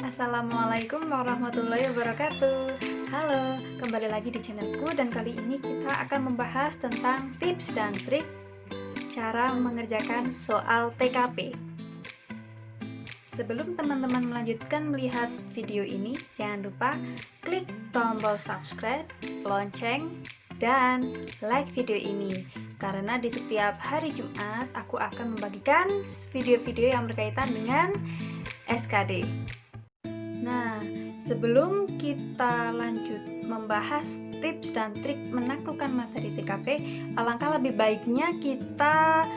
Assalamualaikum warahmatullahi wabarakatuh. Halo, kembali lagi di channelku dan kali ini kita akan membahas tentang tips dan trik cara mengerjakan soal TKP. Sebelum teman-teman melanjutkan melihat video ini, jangan lupa klik tombol subscribe, lonceng, dan like video ini. Karena di setiap hari Jumat aku akan membagikan video-video yang berkaitan dengan SKD. Nah, sebelum kita lanjut membahas tips dan trik menaklukkan materi TKP, alangkah lebih baiknya kita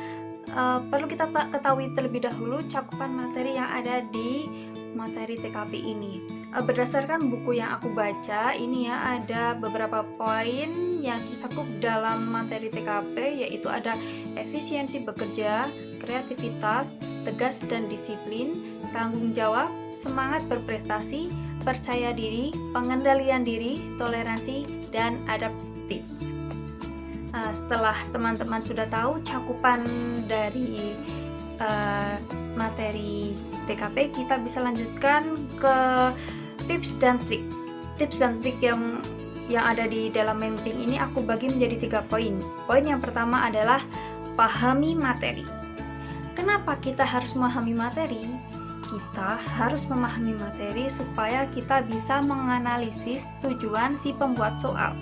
perlu kita ketahui terlebih dahulu cakupan materi yang ada di materi TKP ini. Berdasarkan buku yang aku baca, ini ya ada beberapa poin yang tercakup dalam materi TKP, yaitu ada efisiensi bekerja, kreativitas, tegas dan disiplin, tanggung jawab, semangat berprestasi, percaya diri, pengendalian diri, toleransi, dan adaptif. Setelah teman-teman sudah tahu cakupan dari materi TKP, kita bisa lanjutkan ke tips dan trik. Tips dan trik yang ada di dalam mapping ini aku bagi menjadi 3 poin. Poin yang pertama adalah pahami materi. Kenapa kita harus memahami materi? Kita harus memahami materi supaya kita bisa menganalisis tujuan si pembuat soal,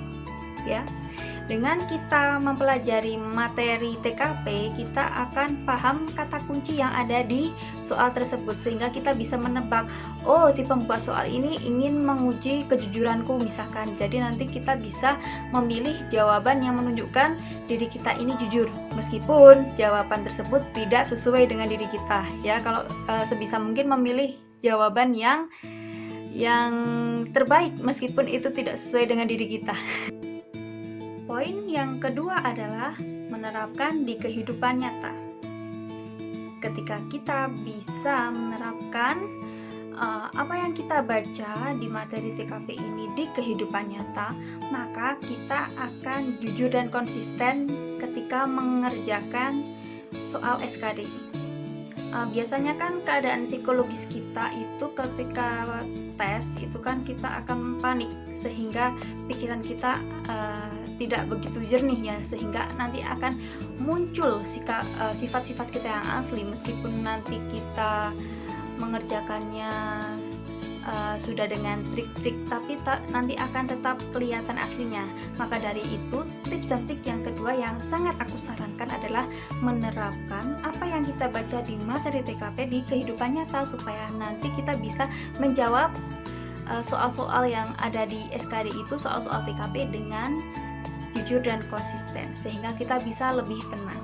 ya. Dengan kita mempelajari materi TKP, kita akan paham kata kunci yang ada di soal tersebut, sehingga kita bisa menebak, oh si pembuat soal ini ingin menguji kejujuranku misalkan. Jadi nanti kita bisa memilih jawaban yang menunjukkan diri kita ini jujur, meskipun jawaban tersebut tidak sesuai dengan diri kita, ya. Kalau sebisa mungkin memilih jawaban yang terbaik meskipun itu tidak sesuai dengan diri kita. Poin yang kedua adalah menerapkan di kehidupan nyata. Ketika kita bisa menerapkan apa yang kita baca di materi TKP ini di kehidupan nyata, maka kita akan jujur dan konsisten ketika mengerjakan soal SKD. Biasanya kan keadaan psikologis kita itu ketika tes itu kan kita akan panik, sehingga pikiran kita tidak begitu jernih, ya, sehingga nanti akan muncul sifat-sifat kita yang asli meskipun nanti kita mengerjakannya sudah dengan trik-trik, tapi nanti akan tetap kelihatan aslinya. Maka dari itu, tips dan trik yang kedua yang sangat aku sarankan adalah menerapkan apa yang kita baca di materi TKP di kehidupan nyata, supaya nanti kita bisa menjawab soal-soal yang ada di SKD itu, soal-soal TKP dengan jujur dan konsisten, sehingga kita bisa lebih tenang.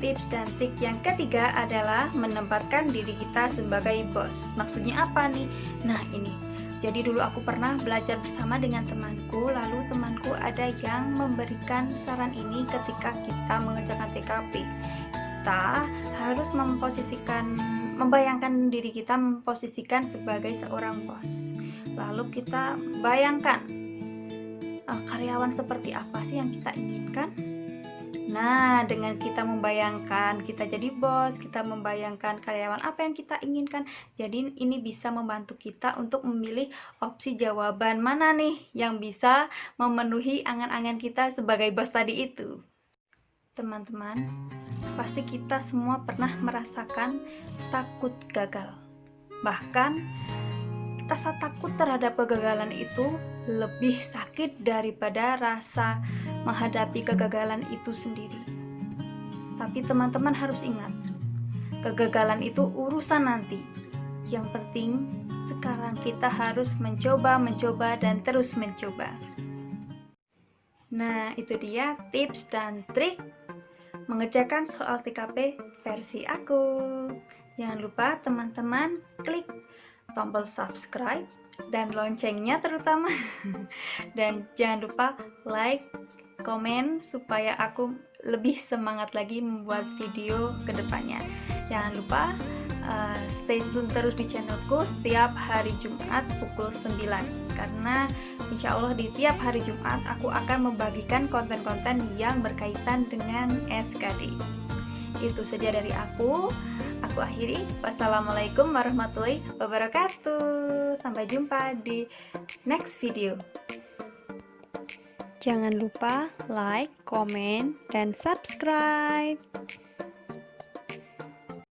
Tips dan trik yang ketiga adalah menempatkan diri kita sebagai bos. Maksudnya apa nih? Nah ini, jadi dulu aku pernah belajar bersama dengan temanku, lalu temanku ada yang memberikan saran ini ketika kita mengerjakan TKP. Kita harus membayangkan diri kita memposisikan sebagai seorang bos. Lalu kita bayangkan karyawan seperti apa sih yang kita inginkan. Nah, dengan kita membayangkan kita jadi bos, kita membayangkan karyawan apa yang kita inginkan, jadi ini bisa membantu kita untuk memilih opsi jawaban mana nih yang bisa memenuhi angan-angan kita sebagai bos tadi itu. Teman-teman, pasti kita semua pernah merasakan takut gagal. Bahkan rasa takut terhadap kegagalan itu lebih sakit daripada rasa menghadapi kegagalan itu sendiri. Tapi teman-teman harus ingat, kegagalan itu urusan nanti. Yang penting sekarang kita harus mencoba dan terus mencoba. Nah, itu dia tips dan trik mengerjakan soal TKP versi aku. Jangan lupa teman-teman klik tombol subscribe dan loncengnya terutama. Dan jangan lupa like, komen supaya aku lebih semangat lagi membuat video kedepannya. Jangan lupa stay tune terus di channelku setiap hari Jumat pukul 9, karena insya Allah di tiap hari Jumat aku akan membagikan konten-konten yang berkaitan dengan SKD. Itu saja dari aku. aku akhiri. Wassalamualaikum warahmatullahi wabarakatuh. Sampai jumpa di next video. Jangan lupa like, komen, dan subscribe.